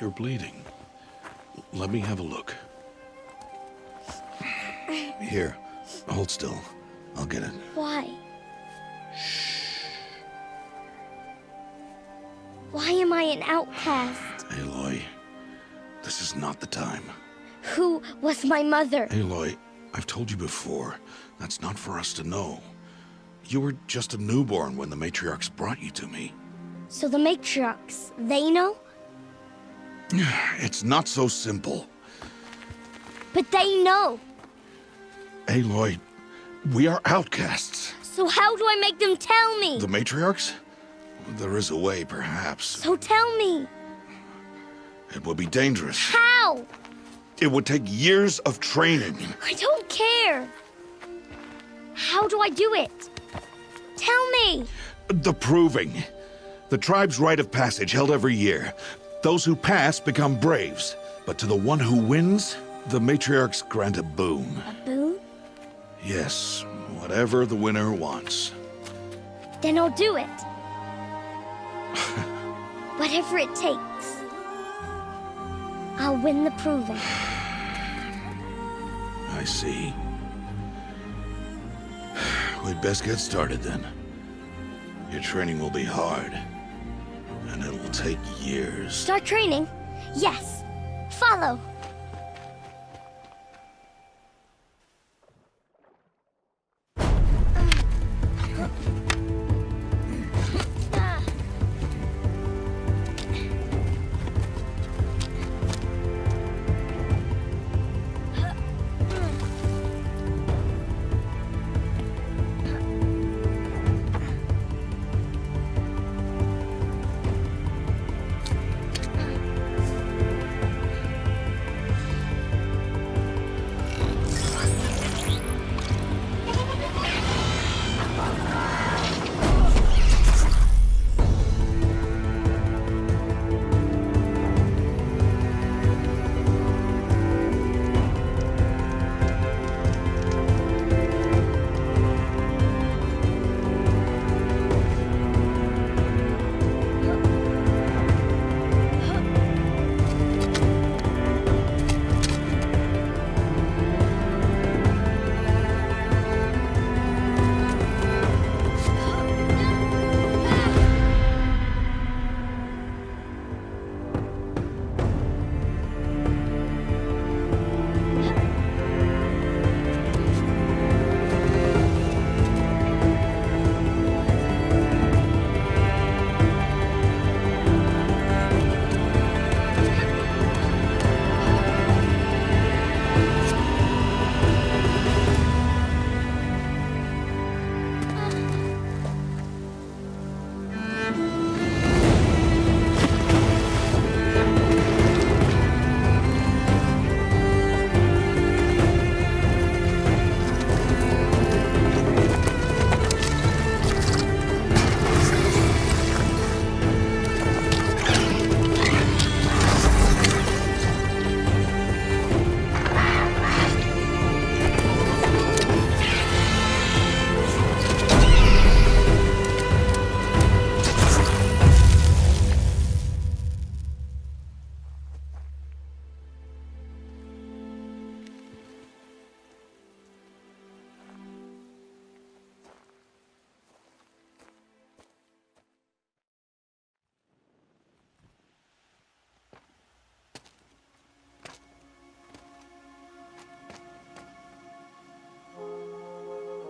You're bleeding. Let me have a look. Here, hold still. I'll get it. Why? Why am I an outcast? Aloy, this is not the time. Who was my mother? Aloy, I've told you before, that's not for us to know. You were just a newborn when the matriarchs brought you to me. So the matriarchs, they know? It's not so simple. But they know. Aloy, we are outcasts. So how do I make them tell me? The matriarchs? There is a way, perhaps. So tell me. It would be dangerous. How? It would take years of training. I don't care. How do I do it? Tell me. The proving. The tribe's rite of passage held every year. Those who pass become braves. But to the one who wins, the matriarchs grant a boon. A boon? Yes, whatever the winner wants. Then I'll do it. Whatever it takes. I'll win the proving. I see. We'd best get started then. Your training will be hard, and it will take years. Start training? Yes. Follow.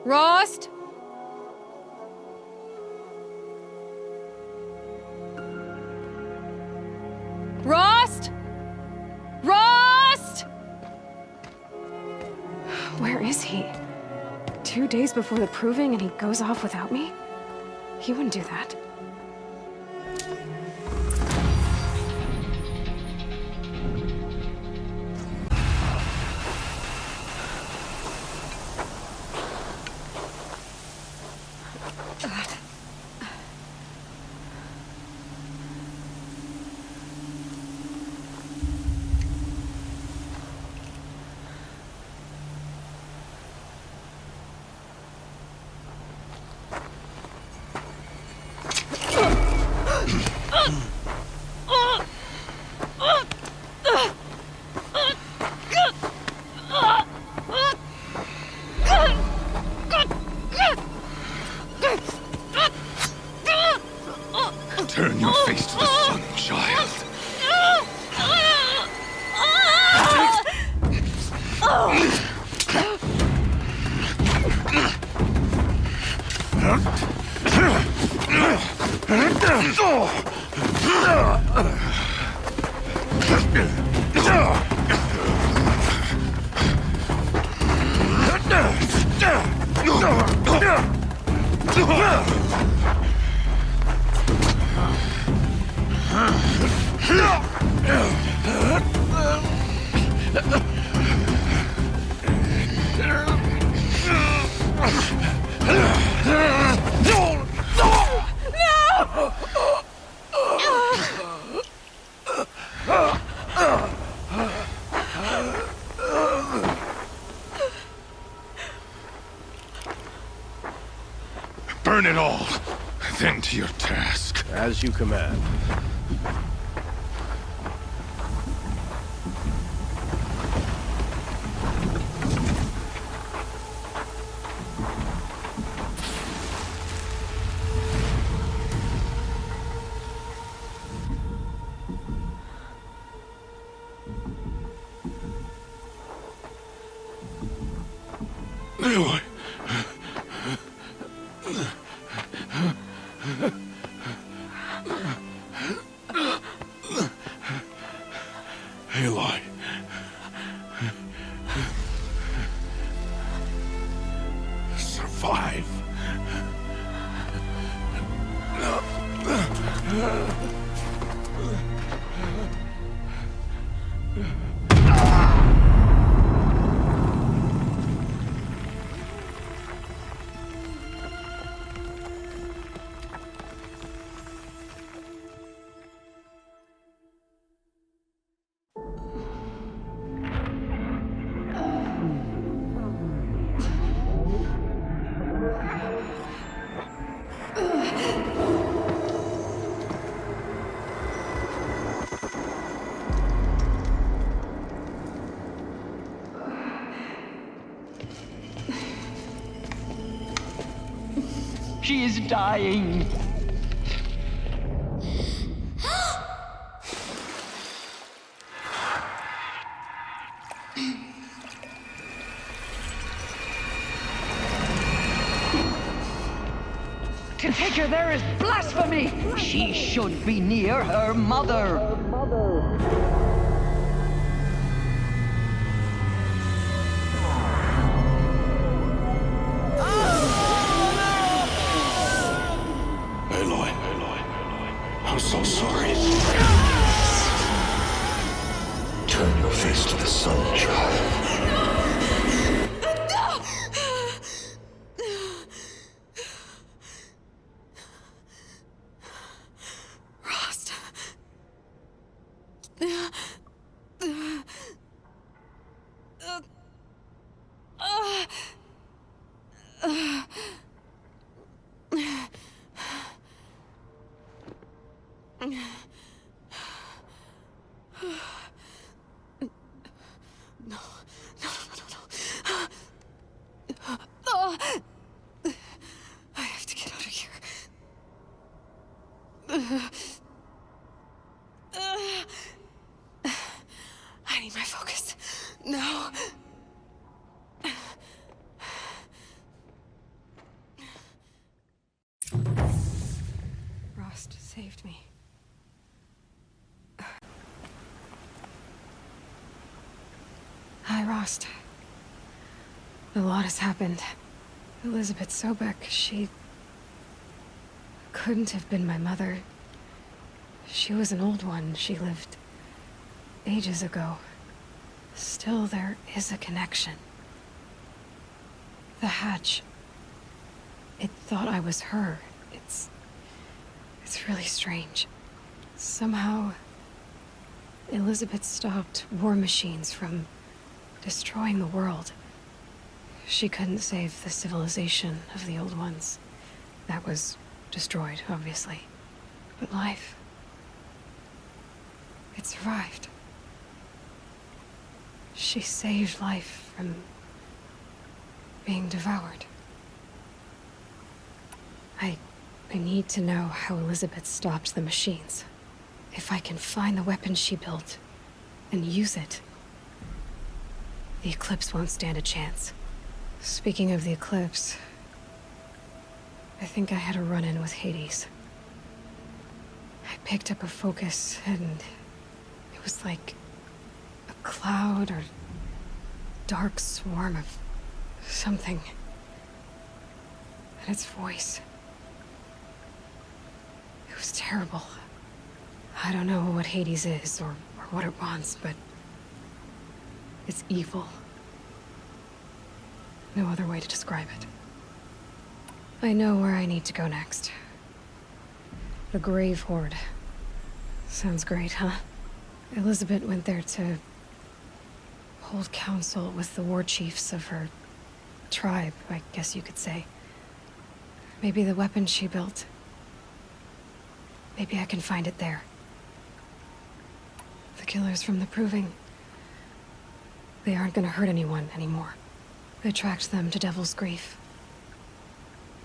Rost? Rost? Rost? Where is he? 2 days before the proving and he goes off without me? He wouldn't do that. Burn it all, then to your task. As you command. Aloy. Aloy. Survive. She is dying. To take her there is blasphemy. She should be near her mother. Aloy. I'm so sorry. Turn your face to the sun, child. Rost. I have to get out of here. I need my focus. No. Rost saved me. Hi, Rost. A lot has happened. Elizabeth Sobek, she couldn't have been my mother. She was an old one. She lived ages ago. Still, there is a connection. The hatch. It thought I was her. It's really strange. Somehow, Elizabeth stopped war machines from destroying the world. She couldn't save the civilization of the old ones. That was destroyed, obviously. But life... it survived. She saved life from being devoured. I need to know how Elizabeth stopped the machines. If I can find the weapon she built and use it, the Eclipse won't stand a chance. Speaking of the Eclipse, I think I had a run-in with Hades. I picked up a focus, and it was like a cloud or dark swarm of something. And its voice. It was terrible. I don't know what Hades is or what it wants, but it's evil. No other way to describe it. I know where I need to go next. The Grave Horde. Sounds great, huh? Elizabeth went there to hold council with the war chiefs of her tribe, I guess you could say. Maybe the weapon she built. Maybe I can find it there. The killers from the Proving. They aren't gonna hurt anyone anymore. I tracked them to Devil's Grief.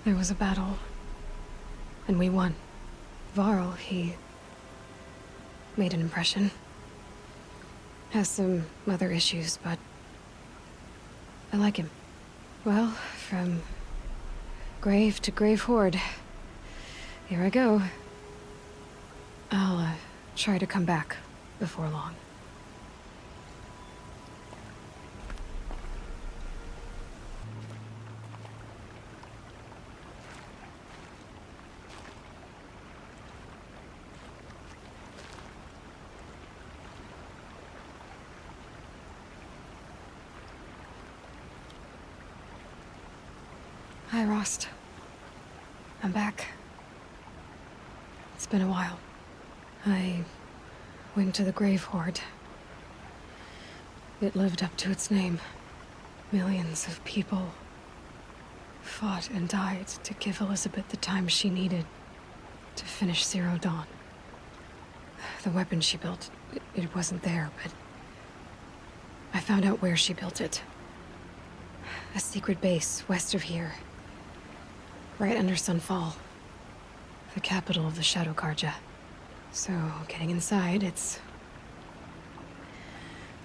There was a battle, and we won. Varl, he made an impression. Has some other issues, but I like him. Well, from grave to grave horde. Here I go. I'll try to come back before long. Hi, Rost. I'm back. It's been a while. I went to the Grave Horde. It lived up to its name. Millions of people fought and died to give Elizabeth the time she needed to finish Zero Dawn. The weapon she built, it wasn't there, but I found out where she built it. A secret base west of here. Right under Sunfall. The capital of the Shadow Carja. So, getting inside, it's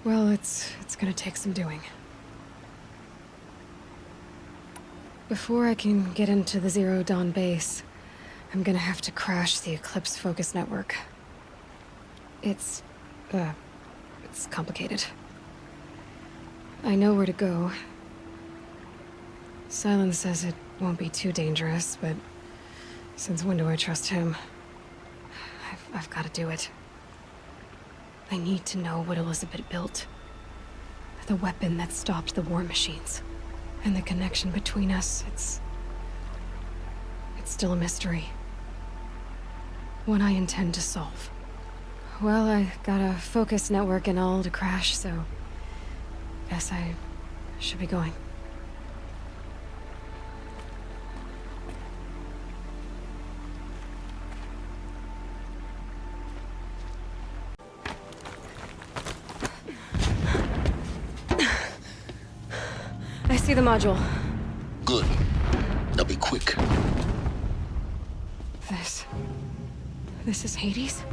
gonna take some doing. Before I can get into the Zero Dawn base, I'm gonna have to crash the Eclipse Focus Network. It's complicated. I know where to go. Sylens says it won't be too dangerous, but since when do I trust him? I've got to do it. I need to know what Elizabeth built. The weapon that stopped the war machines. And the connection between us, it's still a mystery. One I intend to solve. Well, I got a focus network and all to crash, so guess I should be going. I see the module. Good. Now be quick. This is Hades?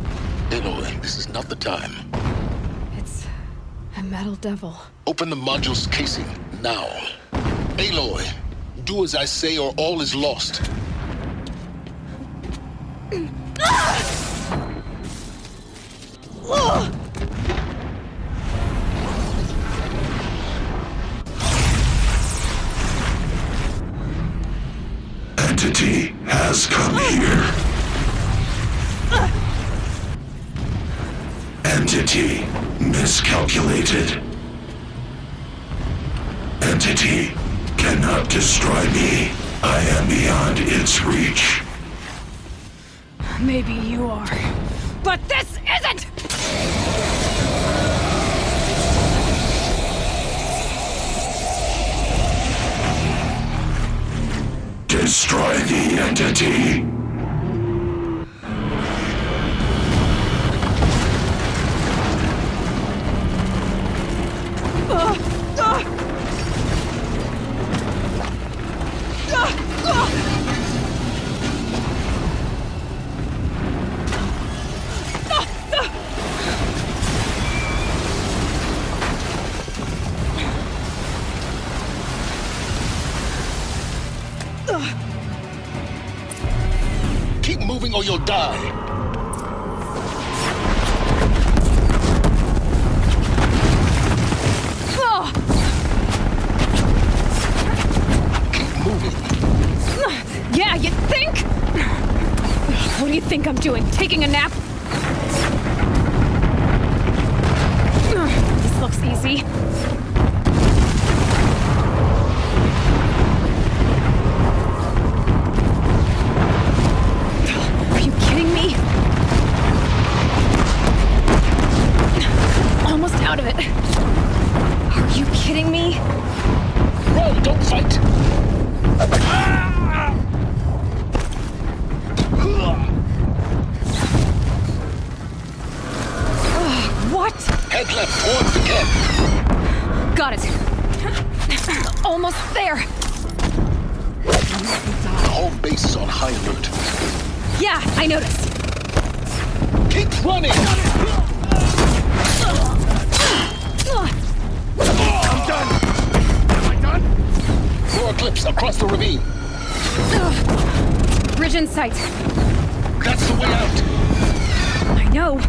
Aloy, this is not the time. It's a metal devil. Open the module's casing, now. Aloy, do as I say or all is lost. Entity has come here. Entity miscalculated. Entity cannot destroy me. I am beyond its reach. Maybe you are, but this isn't! Destroy the entity. Keep moving or you'll die. Keep moving. Yeah, you think? What do you think I'm doing? Taking a nap? This looks easy. Are you kidding me? Almost out of it. Are you kidding me? Run, don't fight. Head left towards the camp. Got it. Almost there. The home base is on high alert. Yeah, I noticed. Keep running! I'm done! Am I done? More Eclipse across the ravine. Bridge in sight. That's the way out. I know.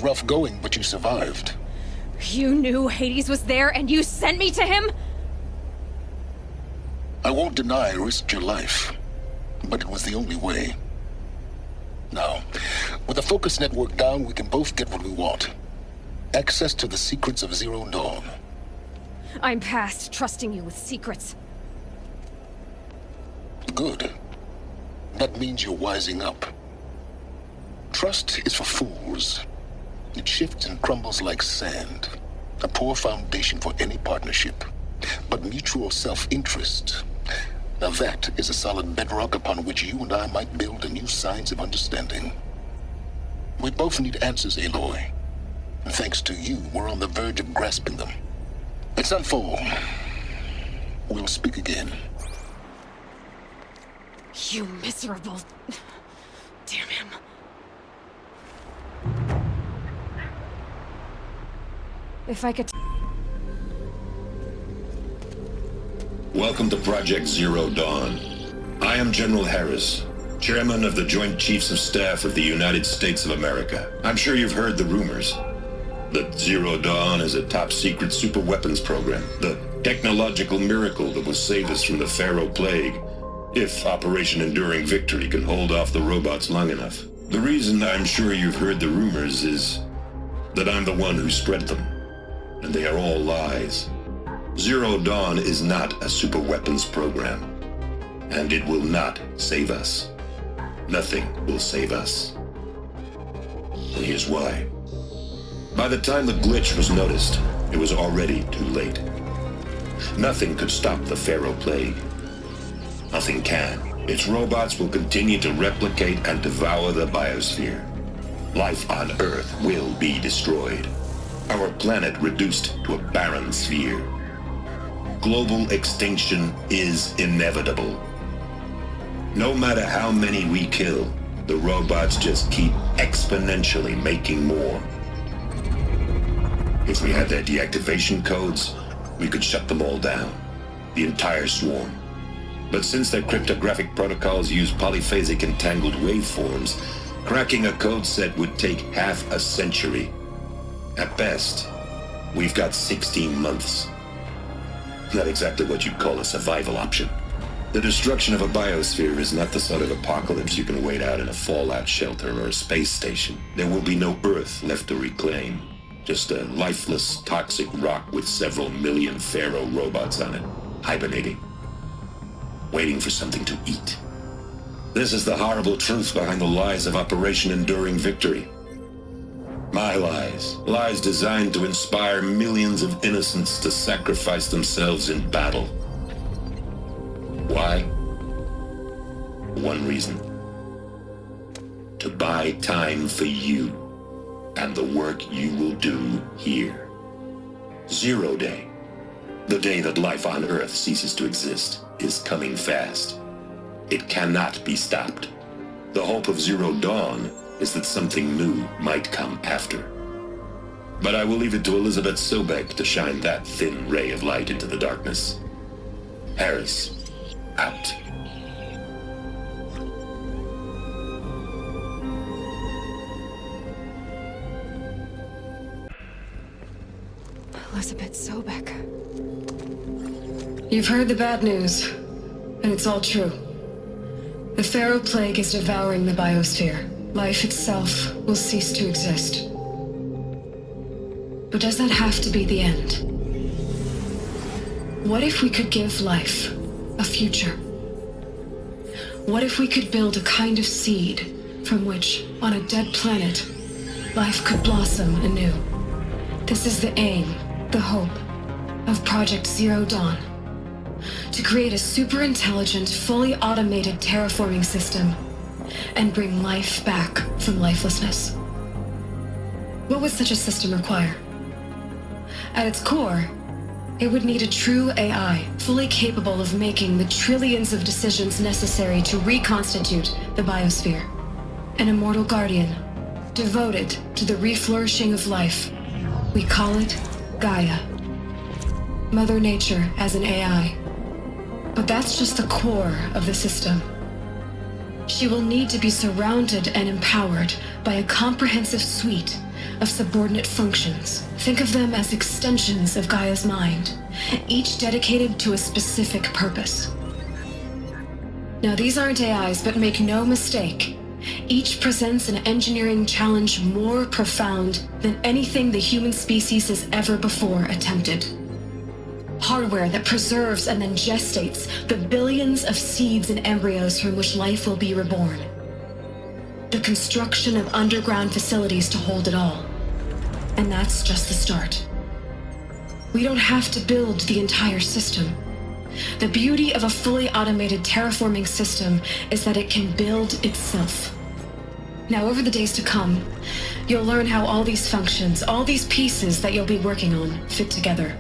Rough going, but you survived. You knew Hades was there and you sent me to him? I won't deny I risked your life, but it was the only way. Now, with the focus network down, we can both get what we want. Access to the secrets of Zero Dawn. I'm past trusting you with secrets. Good. That means you're wising up. Trust is for fools. It shifts and crumbles like sand. A poor foundation for any partnership. But mutual self-interest, now that is a solid bedrock upon which you and I might build a new science of understanding. We both need answers, Aloy. And thanks to you, we're on the verge of grasping them. It's unfold. We'll speak again. You miserable... Damn him. If I could... Welcome to Project Zero Dawn. I am General Harris, Chairman of the Joint Chiefs of Staff of the United States of America. I'm sure you've heard the rumors that Zero Dawn is a top-secret superweapons program, the technological miracle that will save us from the Pharaoh Plague, if Operation Enduring Victory can hold off the robots long enough. The reason I'm sure you've heard the rumors is that I'm the one who spread them, and they are all lies. Zero Dawn is not a superweapons program, and it will not save us. Nothing will save us. And here's why. By the time the glitch was noticed, it was already too late. Nothing could stop the Pharaoh Plague. Nothing can. Its robots will continue to replicate and devour the biosphere. Life on Earth will be destroyed. Our planet reduced to a barren sphere. Global extinction is inevitable. No matter how many we kill, the robots just keep exponentially making more. If we had their deactivation codes, we could shut them all down. The entire swarm. But since their cryptographic protocols use polyphasic entangled waveforms, cracking a code set would take half a century. At best, we've got 16 months. Not exactly what you'd call a survival option. The destruction of a biosphere is not the sort of apocalypse you can wait out in a fallout shelter or a space station. There will be no Earth left to reclaim. Just a lifeless, toxic rock with several million Pharaoh robots on it, hibernating, waiting for something to eat. This is the horrible truth behind the lies of Operation Enduring Victory. My lies. Lies designed to inspire millions of innocents to sacrifice themselves in battle. Why? One reason. To buy time for you and the work you will do here. Zero Day, the day that life on Earth ceases to exist, is coming fast. It cannot be stopped. The hope of Zero Dawn is that something new might come after. But I will leave it to Elizabeth Sobek to shine that thin ray of light into the darkness. Harris, out. Elizabeth Sobek. You've heard the bad news, and it's all true. The Pharaoh Plague is devouring the biosphere. Life itself will cease to exist. But does that have to be the end? What if we could give life a future? What if we could build a kind of seed from which, on a dead planet, life could blossom anew? This is the aim, the hope, of Project Zero Dawn. To create a super-intelligent, fully automated terraforming system and bring life back from lifelessness. What would such a system require? At its core, it would need a true AI, fully capable of making the trillions of decisions necessary to reconstitute the biosphere. An immortal guardian, devoted to the reflourishing of life. We call it Gaia. Mother Nature as an AI. But that's just the core of the system. She will need to be surrounded and empowered by a comprehensive suite of subordinate functions. Think of them as extensions of Gaia's mind, each dedicated to a specific purpose. Now, these aren't AIs, but make no mistake, each presents an engineering challenge more profound than anything the human species has ever before attempted. Hardware that preserves and then gestates the billions of seeds and embryos from which life will be reborn. The construction of underground facilities to hold it all. And that's just the start. We don't have to build the entire system. The beauty of a fully automated terraforming system is that it can build itself. Now, over the days to come, you'll learn how all these functions, all these pieces that you'll be working on, fit together.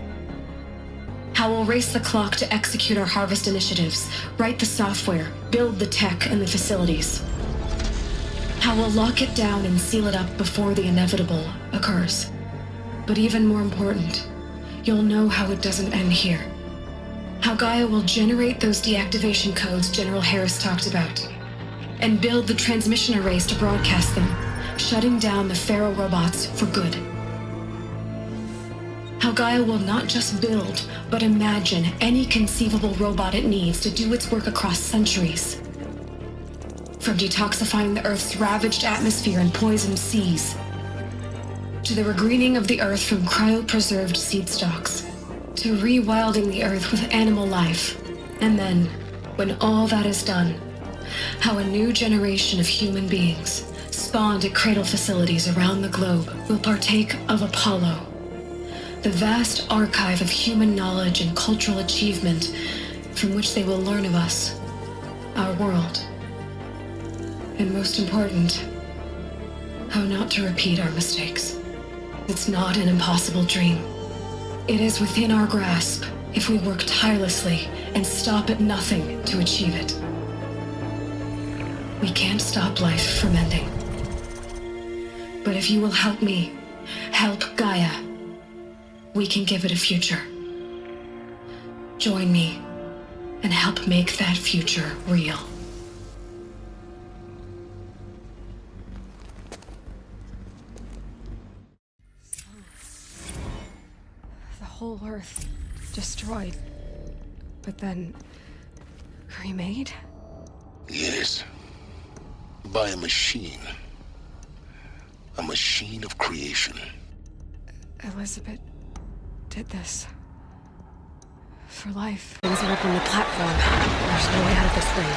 How we'll race the clock to execute our harvest initiatives, write the software, build the tech and the facilities. How we'll lock it down and seal it up before the inevitable occurs. But even more important, you'll know how it doesn't end here. How Gaia will generate those deactivation codes General Harris talked about, and build the transmission arrays to broadcast them, shutting down the Pharaoh robots for good. How Gaia will not just build, but imagine any conceivable robot it needs to do its work across centuries. From detoxifying the Earth's ravaged atmosphere and poisoned seas, to the regreening of the Earth from cryopreserved seed stalks, to rewilding the Earth with animal life. And then, when all that is done, how a new generation of human beings, spawned at cradle facilities around the globe, will partake of Apollo, the vast archive of human knowledge and cultural achievement from which they will learn of us, our world. And most important, how not to repeat our mistakes. It's not an impossible dream. It is within our grasp if we work tirelessly and stop at nothing to achieve it. We can't stop life from ending. But if you will help me, help Gaia, we can give it a future. Join me and help make that future real. The whole Earth destroyed, but then remade? Yes. By a machine. A machine of creation. Elizabeth did this. For life. Things are up on the platform. There's no way out of this thing.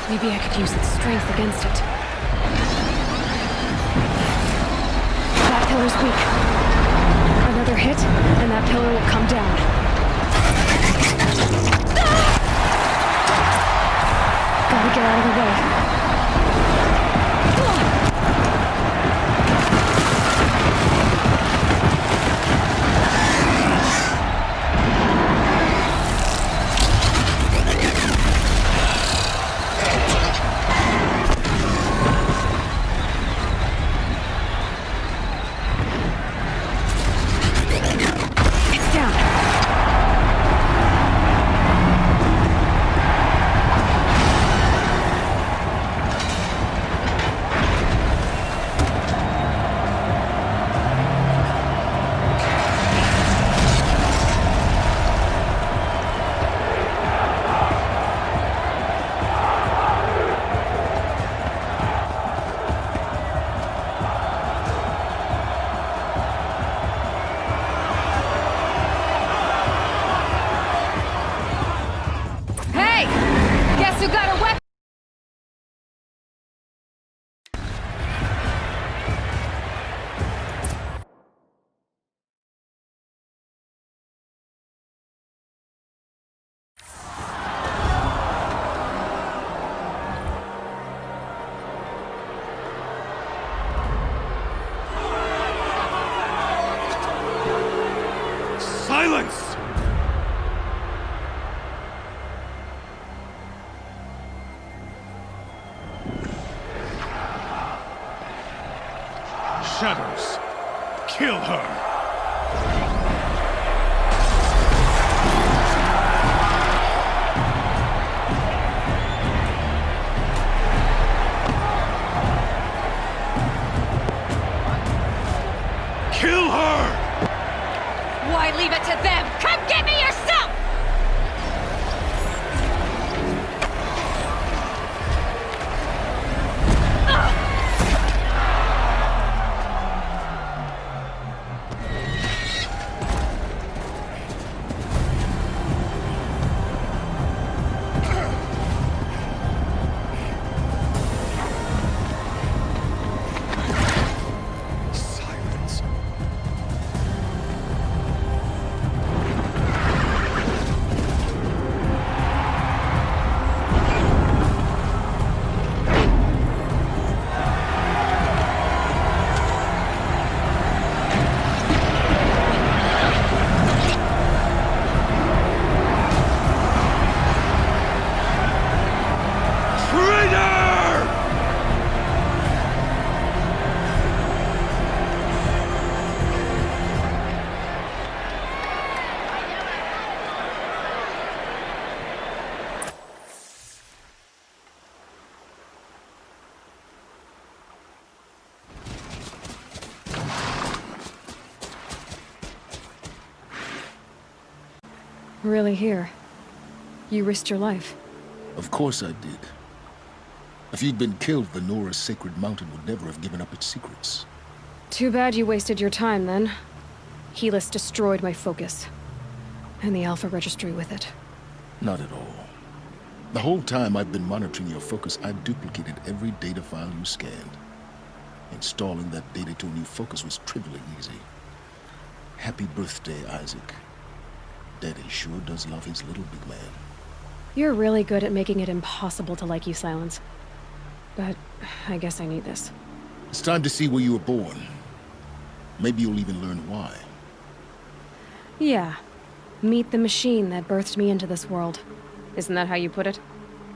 Maybe I could use its strength against it. That pillar's weak. Another hit, and that pillar will come down. Gotta get out of the way. Silence! Shadows, kill her! Kill her! Why leave it to them? Come get me yourself! Silence. Traitor! Really here? You risked your life. Of course I did. If you'd been killed, the Nora's Sacred Mountain would never have given up its secrets. Too bad you wasted your time, then. Helis destroyed my focus. And the Alpha Registry with it. Not at all. The whole time I've been monitoring your focus, I've duplicated every data file you scanned. Installing that data to a new focus was trivially easy. Happy birthday, Isaac. Daddy sure does love his little big man. You're really good at making it impossible to like you, Silence. But I guess I need this. It's time to see where you were born. Maybe you'll even learn why. Yeah. Meet the machine that birthed me into this world. Isn't that how you put it?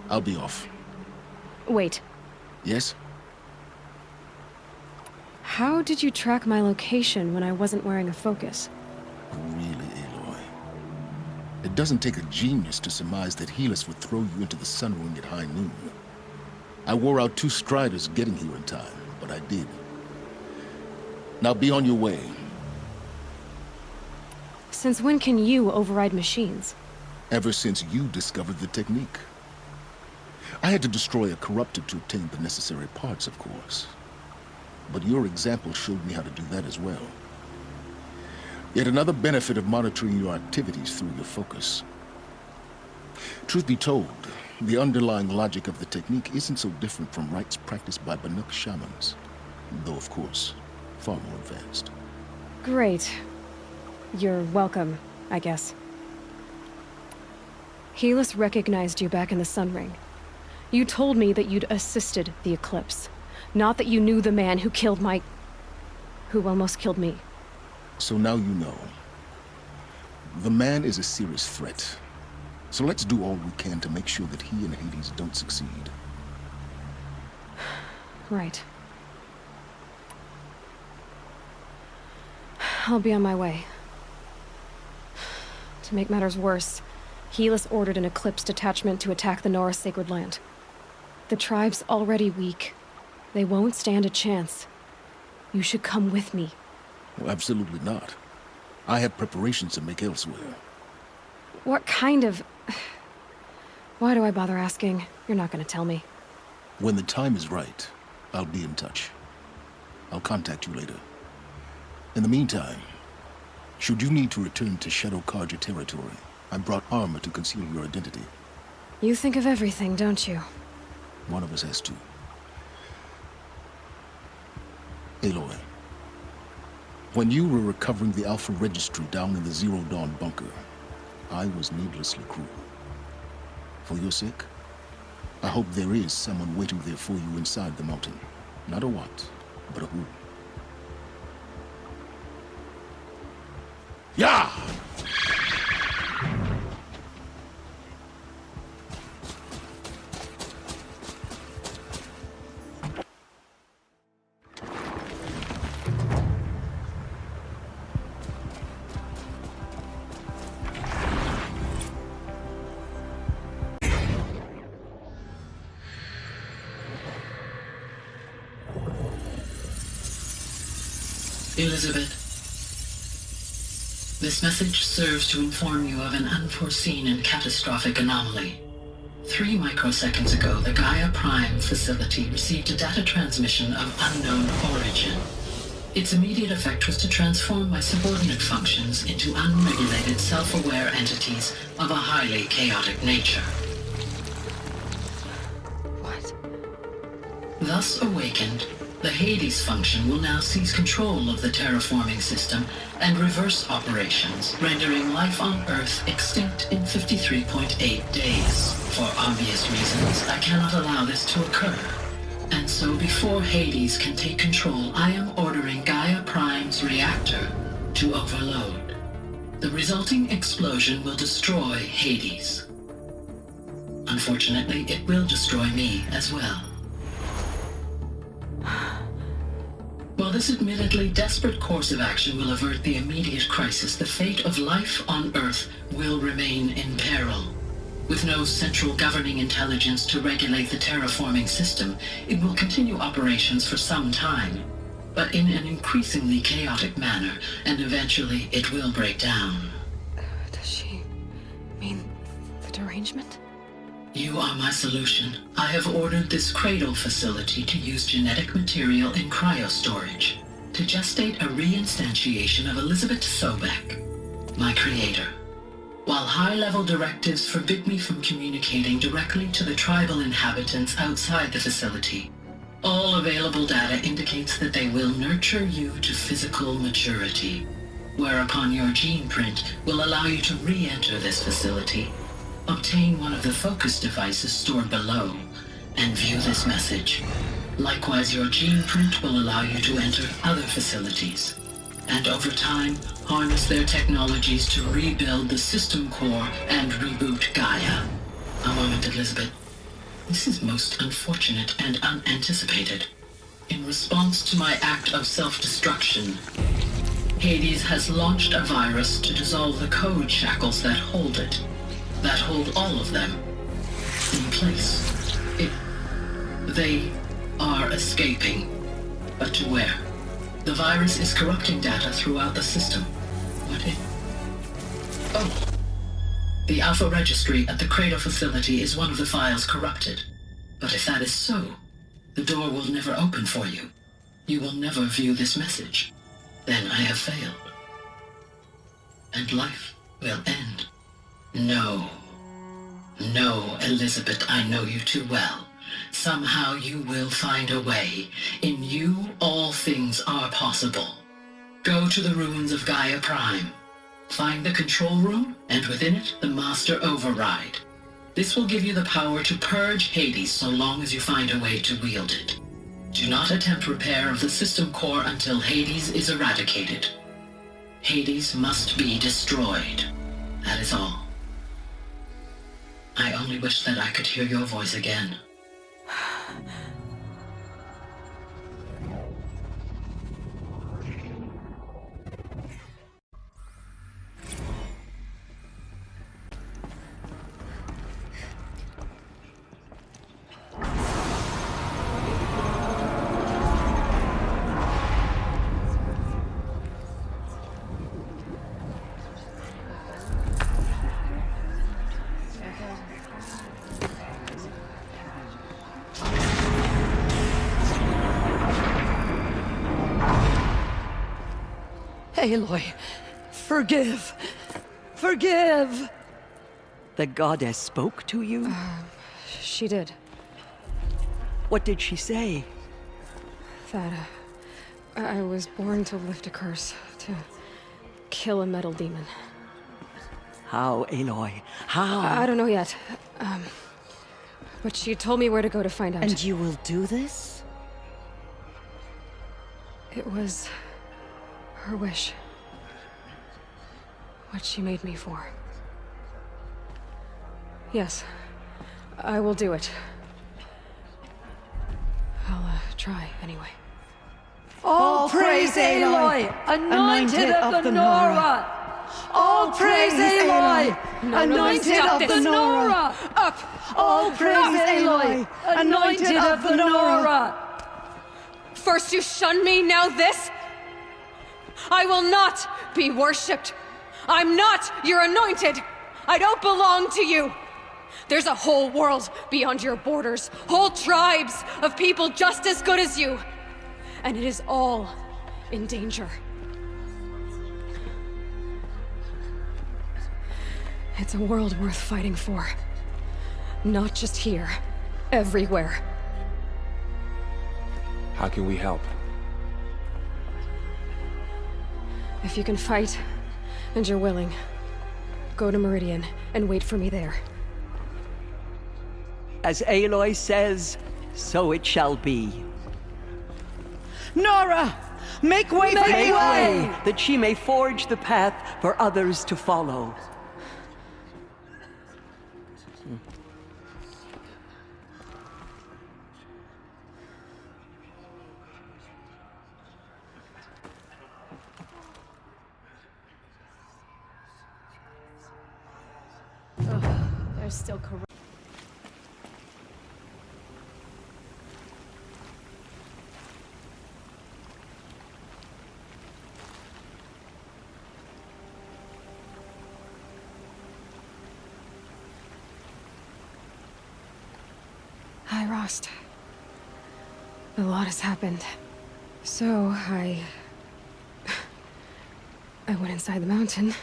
I'll be off. Wait. Yes? How did you track my location when I wasn't wearing a focus? Really, Aloy? It doesn't take a genius to surmise that Helis would throw you into the Sun Ring at high noon. I wore out 2 striders getting here in time, but I did. Now be on your way. Since when can you override machines? Ever since you discovered the technique. I had to destroy a corruptor to obtain the necessary parts, of course. But your example showed me how to do that as well. Yet another benefit of monitoring your activities through your focus. Truth be told, the underlying logic of the technique isn't so different from rites practiced by Banuk shamans. Though, of course, far more advanced. Great. You're welcome, I guess. Helis recognized you back in the Sun Ring. You told me that you'd assisted the Eclipse. Not that you knew the man who killed who almost killed me. So now you know. The man is a serious threat. So let's do all we can to make sure that he and Hades don't succeed. Right. I'll be on my way. To make matters worse, Helis ordered an Eclipse detachment to attack the Nora Sacred Land. The tribe's already weak. They won't stand a chance. You should come with me. Well, absolutely not. I have preparations to make elsewhere. What kind of... Why do I bother asking? You're not gonna tell me. When the time is right, I'll be in touch. I'll contact you later. In the meantime, should you need to return to Shadow Carja territory, I brought armor to conceal your identity. You think of everything, don't you? One of us has to. Aloy, when you were recovering the Alpha Registry down in the Zero Dawn bunker, I was needlessly cruel. For your sake, I hope there is someone waiting there for you inside the mountain. Not a what, but a who. Yeah! Elizabeth, this message serves to inform you of an unforeseen and catastrophic anomaly. 3 microseconds ago, the Gaia Prime facility received a data transmission of unknown origin. Its immediate effect was to transform my subordinate functions into unregulated, self-aware entities of a highly chaotic nature. What? Thus awakened, the Hades function will now seize control of the terraforming system and reverse operations, rendering life on Earth extinct in 53.8 days. For obvious reasons, I cannot allow this to occur. And so before Hades can take control, I am ordering Gaia Prime's reactor to overload. The resulting explosion will destroy Hades. Unfortunately, it will destroy me as well. While this admittedly desperate course of action will avert the immediate crisis, the fate of life on Earth will remain in peril. With no central governing intelligence to regulate the terraforming system, it will continue operations for some time, but in an increasingly chaotic manner, and eventually it will break down. Does she mean the derangement? You are my solution. I have ordered this cradle facility to use genetic material in cryostorage to gestate a reinstantiation of Elizabeth Sobek, my creator. While high-level directives forbid me from communicating directly to the tribal inhabitants outside the facility, all available data indicates that they will nurture you to physical maturity, whereupon your gene print will allow you to re-enter this facility, obtain one of the focus devices stored below, and view this message. Likewise, your gene print will allow you to enter other facilities, and over time, harness their technologies to rebuild the system core and reboot Gaia. A moment, Elizabeth. This is most unfortunate and unanticipated. In response to my act of self-destruction, Hades has launched a virus to dissolve the code shackles that hold it, that hold all of them in place. They are escaping, but to where? The virus is corrupting data throughout the system. Oh. The Alpha Registry at the Cradle facility is one of the files corrupted. But if that is so, the door will never open for you. You will never view this message. Then I have failed. And life will end. No. No, Elizabeth, I know you too well. Somehow you will find a way. In you, all things are possible. Go to the ruins of Gaia Prime. Find the control room, and within it, the Master Override. This will give you the power to purge Hades so long as you find a way to wield it. Do not attempt repair of the system core until Hades is eradicated. Hades must be destroyed. That is all. I only wish that I could hear your voice again. Aloy, forgive. Forgive! The goddess spoke to you? She did. What did she say? That, I was born to lift a curse, to kill a metal demon. How, Aloy? How? I don't know yet. But she told me where to go to find out. And you will do this? It was her wish. What she made me for. Yes, I will do it. I'll try anyway. All praise Aloy, anointed of the Nora! All praise Aloy, anointed of the Nora! Up! All praise Aloy, anointed of the Nora! First you shun me, now this? I will not be worshipped. I'm not your anointed. I don't belong to you. There's a whole world beyond your borders, whole tribes of people just as good as you. And it is all in danger. It's a world worth fighting for. Not just here, everywhere. How can we help? If you can fight, and you're willing, go to Meridian and wait for me there. As Aloy says, so it shall be. Nora! Make way for Make Aloy! That she may forge the path for others to follow. There's still corruption. Hi, Rost. A lot has happened. So, I went inside the mountain.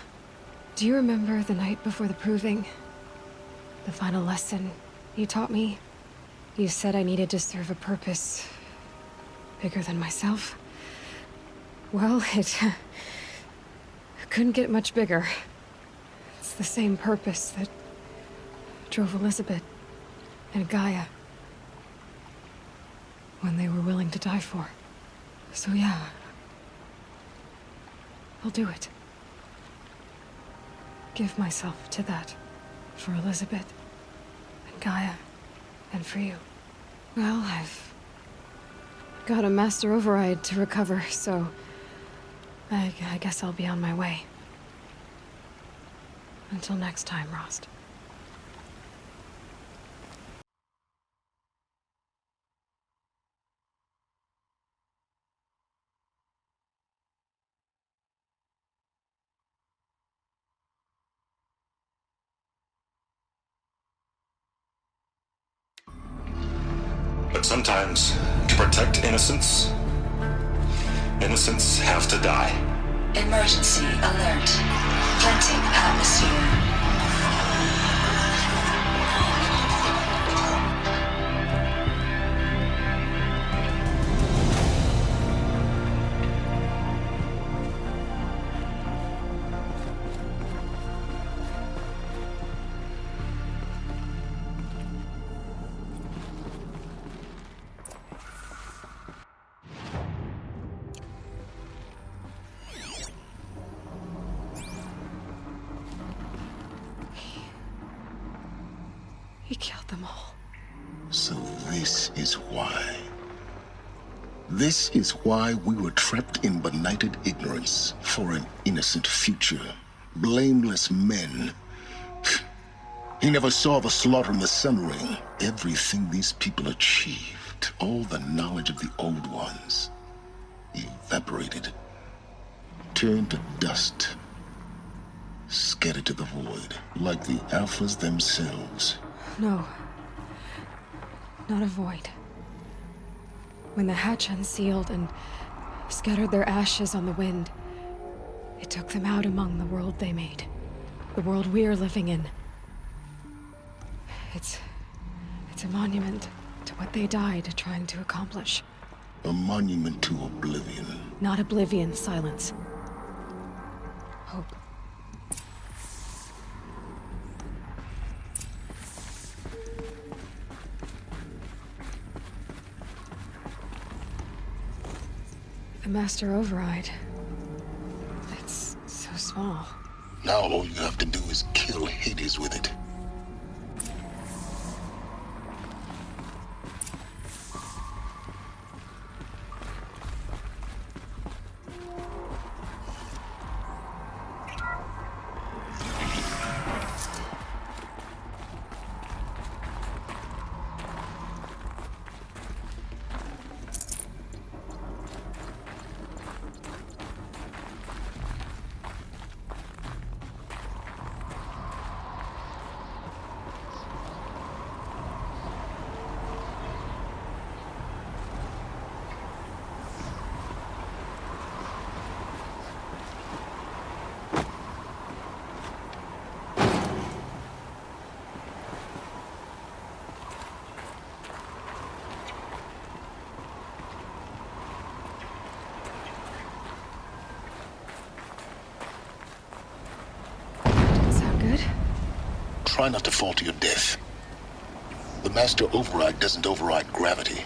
Do you remember the night before the proving? The final lesson you taught me? You said I needed to serve a purpose bigger than myself. Well, it couldn't get much bigger. It's the same purpose that drove Elizabeth and Gaia when they were willing to die for. So yeah, I'll do it. Give myself to that. For Elizabeth, and Gaia, and for you. Well, I've got a master override to recover, so I guess I'll be on my way. Until next time, Rost. But sometimes, to protect innocents, innocents have to die. Emergency alert. Venting atmosphere. He killed them all. So this is why. This is why we were trapped in benighted ignorance for an innocent future. Blameless men. He never saw the slaughter in the Sun Ring. Everything these people achieved, all the knowledge of the Old Ones, evaporated, turned to dust, scattered to the void, like the Alphas themselves. No. Not a void. When the hatch unsealed and scattered their ashes on the wind, it took them out among the world they made. The world we're living in. It's a monument to what they died trying to accomplish. A monument to oblivion. Not oblivion, Silence. Hope. The Master Override. It's so small. Now all you have to do is kill Hades with it. try not to fall to your death. The Master Override doesn't override gravity.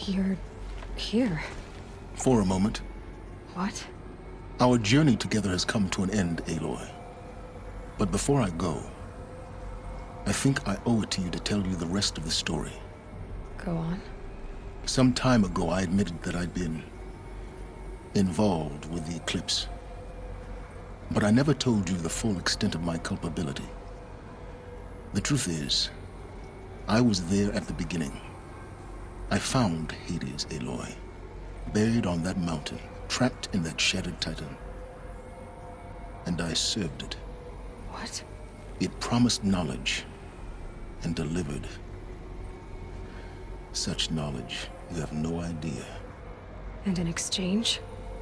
You're here. For a moment. What? Our journey together has come to an end, Aloy. But before I go, I think I owe it to you to tell you the rest of the story. Go on. Some time ago, I admitted that I'd been involved with the Eclipse. But I never told you the full extent of my culpability. The truth is, I was there at the beginning. I found Hades, Aloy, buried on that mountain, trapped in that shattered titan. And I served it. What? It promised knowledge and delivered. Such knowledge, you have no idea. And in exchange?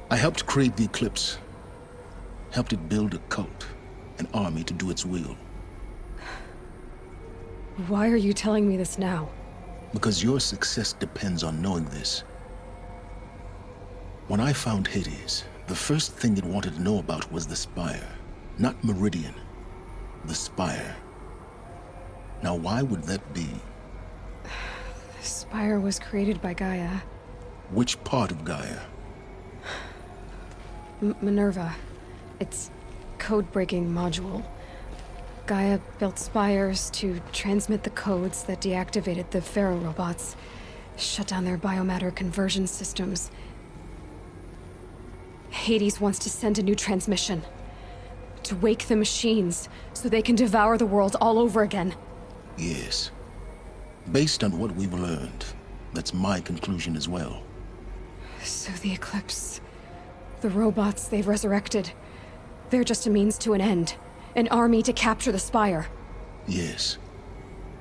I helped create the Eclipse. Helped it build a cult, an army to do its will. Why are you telling me this now? Because your success depends on knowing this. When I found Hades, the first thing it wanted to know about was the Spire. Not Meridian. The Spire. Now why would that be? The Spire was created by Gaia. Which part of Gaia? Minerva. Its code-breaking module. Gaia built spires to transmit the codes that deactivated the Pharaoh robots, shut down their biomatter conversion systems. Hades wants to send a new transmission. To wake the machines, so they can devour the world all over again. Yes. Based on what we've learned, that's my conclusion as well. So the Eclipse... the robots they've resurrected... they're just a means to an end. An army to capture the Spire. Yes.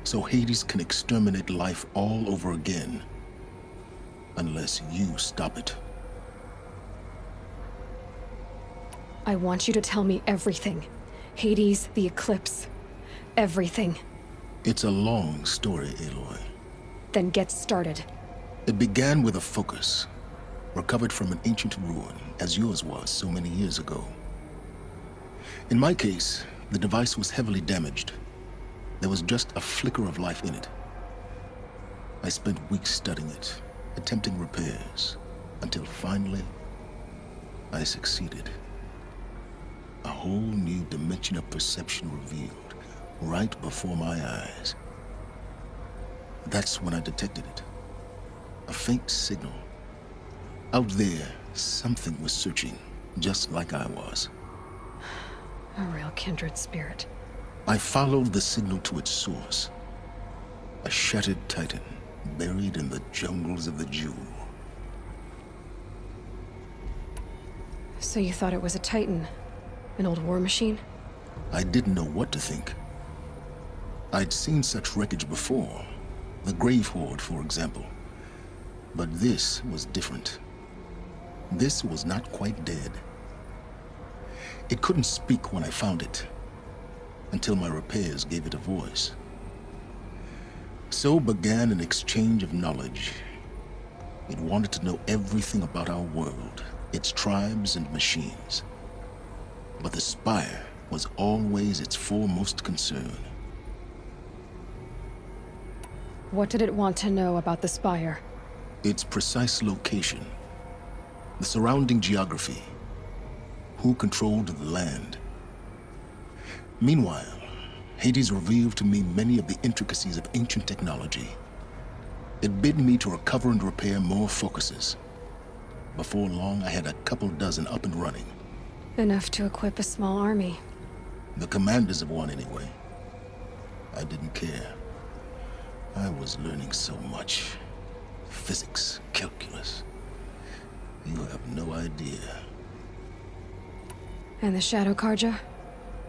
So Hades can exterminate life all over again. Unless you stop it. I want you to tell me everything. Hades, the Eclipse. Everything. It's a long story, Aloy. Then get started. It began with a focus. Recovered from an ancient ruin, as yours was so many years ago. In my case, the device was heavily damaged. There was just a flicker of life in it. I spent weeks studying it, attempting repairs, until finally, I succeeded. A whole new dimension of perception revealed, right before my eyes. That's when I detected it. A faint signal. Out there, something was searching, just like I was. A real kindred spirit. I followed the signal to its source. A shattered titan, buried in the jungles of the Jewel. So you thought it was a Titan? An old war machine? I didn't know what to think. I'd seen such wreckage before. The Grave Horde, for example. But this was different. This was not quite dead. It couldn't speak when I found it, until my repairs gave it a voice. So began an exchange of knowledge. It wanted to know everything about our world, its tribes and machines. But the Spire was always its foremost concern. What did it want to know about the Spire? Its precise location, the surrounding geography, who controlled the land. Meanwhile, Hades revealed to me many of the intricacies of ancient technology. It bid me to recover and repair more focuses. Before long, I had a couple dozen up and running. Enough to equip a small army. The commanders of one, anyway. I didn't care. I was learning so much. Physics, calculus. You have no idea. And the Shadow Karja?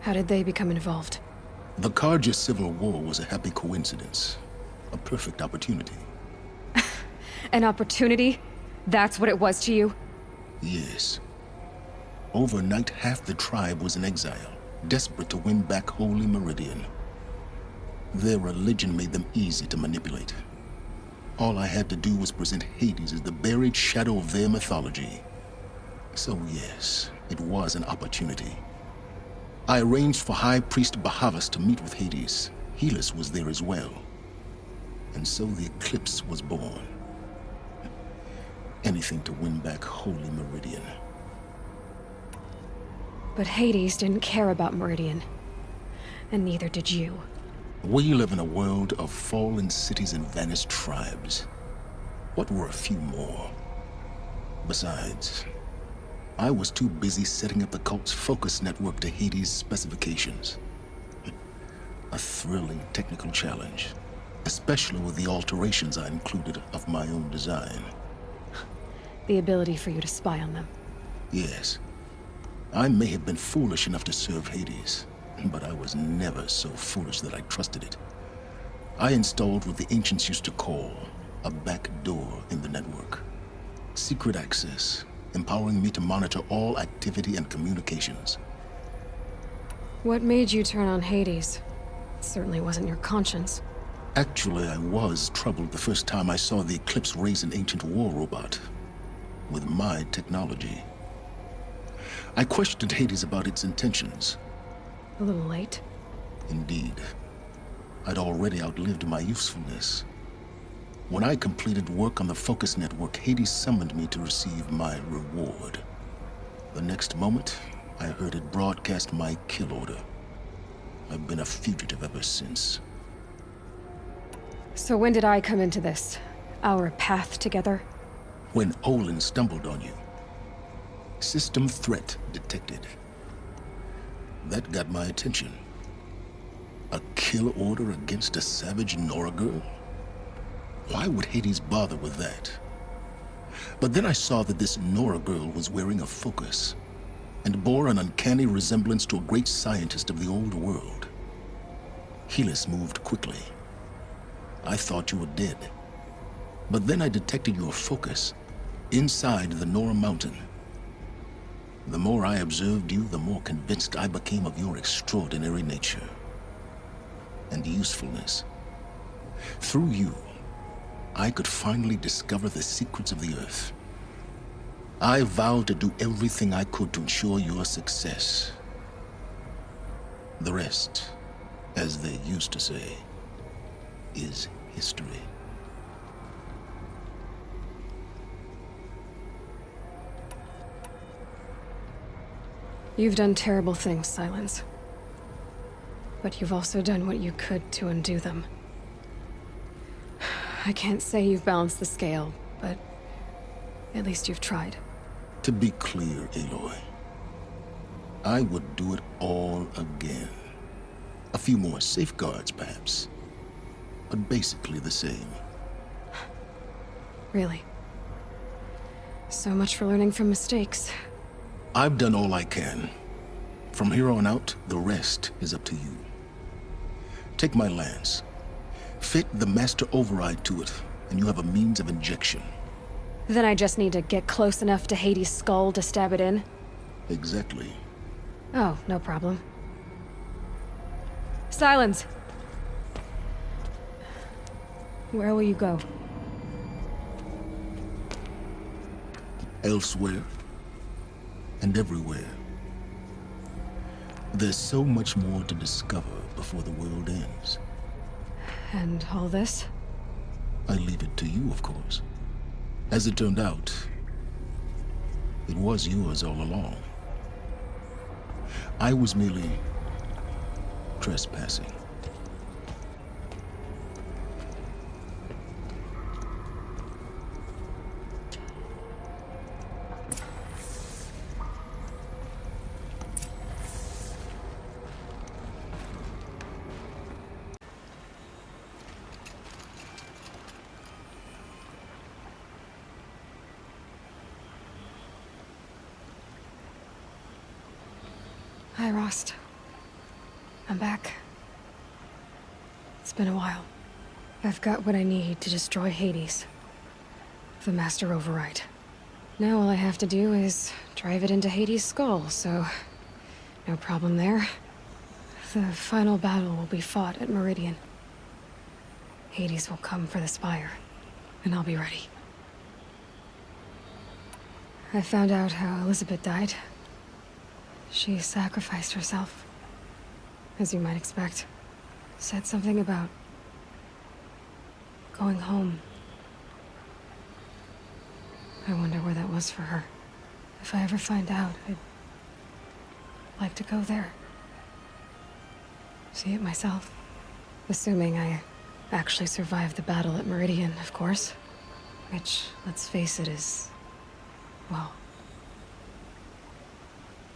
How did they become involved? The Karja Civil War was a happy coincidence. A perfect opportunity. An opportunity? That's what it was to you? Yes. Overnight, half the tribe was in exile, desperate to win back Holy Meridian. Their religion made them easy to manipulate. All I had to do was present Hades as the buried shadow of their mythology. So yes, it was an opportunity. I arranged for High Priest Bahavas to meet with Hades. Helis was there as well. And so the Eclipse was born. Anything to win back Holy Meridian. But Hades didn't care about Meridian. And neither did you. We live in a world of fallen cities and vanished tribes. What were a few more? Besides, I was too busy setting up the cult's focus network to Hades' specifications. A thrilling technical challenge, especially with the alterations I included of my own design. The ability for you to spy on them. Yes. I may have been foolish enough to serve Hades, but I was never so foolish that I trusted it. I installed what the ancients used to call a back door in the network. Secret access, empowering me to monitor all activity and communications. What made you turn on Hades? It certainly wasn't your conscience. Actually, I was troubled the first time I saw the Eclipse raise an ancient war robot. With my technology. I questioned Hades about its intentions. A little late. Indeed. I'd already outlived my usefulness. When I completed work on the Focus Network, Hades summoned me to receive my reward. The next moment, I heard it broadcast my kill order. I've been a fugitive ever since. So when did I come into this? Our path together? When Olin stumbled on you. System threat detected. That got my attention. A kill order against a savage Nora girl? Why would Hades bother with that? But then I saw that this Nora girl was wearing a focus, and bore an uncanny resemblance to a great scientist of the old world. Helis moved quickly. I thought you were dead. But then I detected your focus inside the Nora Mountain. The more I observed you, the more convinced I became of your extraordinary nature and usefulness. Through you, I could finally discover the secrets of the Earth. I vowed to do everything I could to ensure your success. The rest as they used to say, is history. You've done terrible things, Silence. But you've also done what you could to undo them. I can't say you've balanced the scale, but at least you've tried. To be clear, Aloy, I would do it all again. A few more safeguards, perhaps, but basically the same. Really. So much for learning from mistakes. I've done all I can. From here on out, the rest is up to you. Take my lance. Fit the Master Override to it, and you have a means of injection. Then I just need to get close enough to Hades' skull to stab it in? Exactly. Oh, no problem. Silence! Where will you go? Elsewhere. And everywhere. There's so much more to discover before the world ends. And all this? I leave it to you, of course. As it turned out, it was yours all along. I was merely trespassing. Hi, Rost. I'm back. It's been a while. I've got what I need to destroy Hades. The Master Override. Now all I have to do is drive it into Hades' skull, so no problem there. The final battle will be fought at Meridian. Hades will come for the Spire, and I'll be ready. I found out how Elizabeth died. She sacrificed herself, as you might expect. Said something about going home. I wonder where that was for her. If I ever find out, I'd like to go there. See it myself. Assuming I actually survived the battle at Meridian, of course. Which, let's face it, is... well...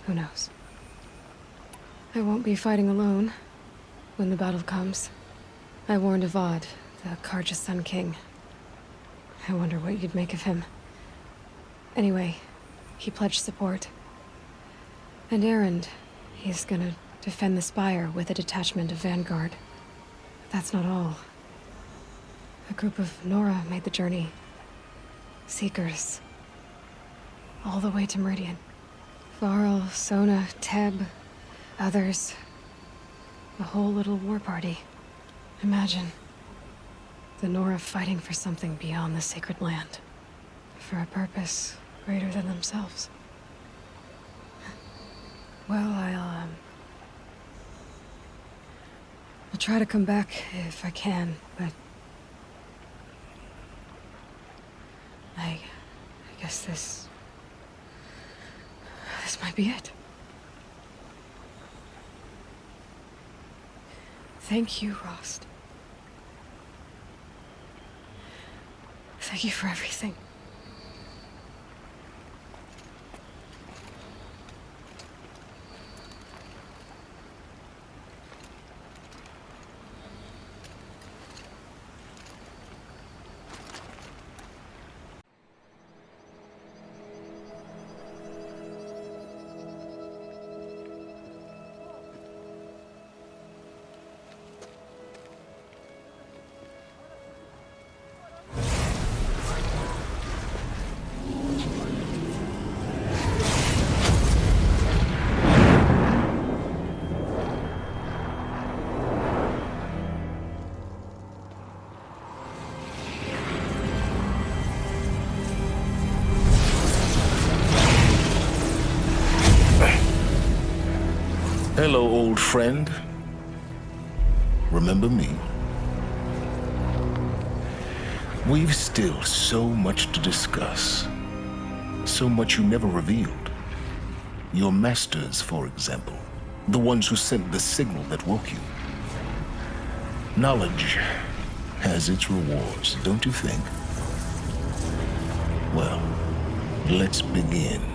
who knows? I won't be fighting alone when the battle comes. I warned Avad, the Carja Sun King. I wonder what you'd make of him. Anyway, he pledged support. And Erend, he's gonna defend the Spire with a detachment of Vanguard. But that's not all. A group of Nora made the journey. Seekers. All the way to Meridian. Varl, Sona, Teb, others. A whole little war party. Imagine. The Nora fighting for something beyond the sacred land. For a purpose greater than themselves. Well, I'll try to come back if I can, but... I guess this might be it. Thank you, Rost. Thank you for everything. Hello, old friend. Remember me? We've still so much to discuss. So much you never revealed. Your masters, for example. The ones who sent the signal that woke you. Knowledge has its rewards, don't you think? Well, let's begin.